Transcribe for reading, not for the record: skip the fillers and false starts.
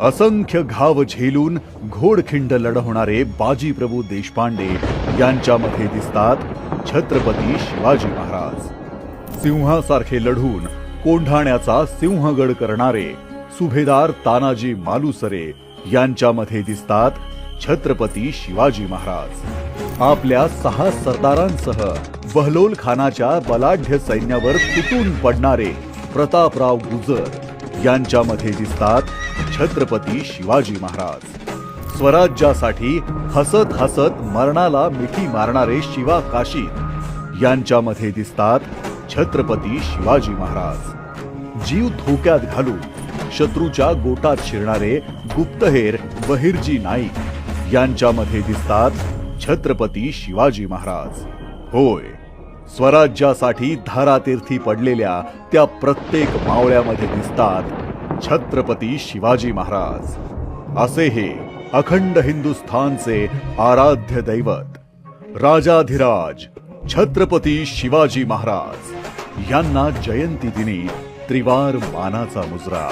असंख्य घाव झेलून घोडखिंड लढवणारे बाजीप्रभू देशपांडे यांच्यामध्ये दिसतात छत्रपती शिवाजी महाराज। सिंहासारखे लढून कोंढाण्याचा सिंहगड करणारे सुभेदार तानाजी मालुसरे यांच्यामध्ये दिसतात छत्रपती शिवाजी महाराज। आपल्या 6 सरदारांसह बहलोल खानाच्या बलाढ्य सैन्यावर तुटून पडणारे प्रतापराव गुजर यांच्यामध्ये दिसतात छत्रपती शिवाजी महाराज। स्वराज्यासाठी हसत हसत मरणाला मिठी मारणारे शिवा काशीद यांच्यामध्ये दिसतात छत्रपती शिवाजी महाराज। जीव धोक्यात घालून शत्रूच्या गोटात शिरणारे गुप्तहेर बहिर्जी नाईक यांच्यामध्ये दिसतात छत्रपती शिवाजी महाराज। होय, स्वराज्यासाठी धारातीर्थी पडलेल्या त्या प्रत्येक मावळ्यामध्ये दिसतात छत्रपती शिवाजी महाराज। असे हे अखंड हिंदुस्थानचे आराध्य दैवत राजाधिराज छत्रपती शिवाजी महाराज यांना जयंती दिनी त्रिवार मानाचा मुजरा।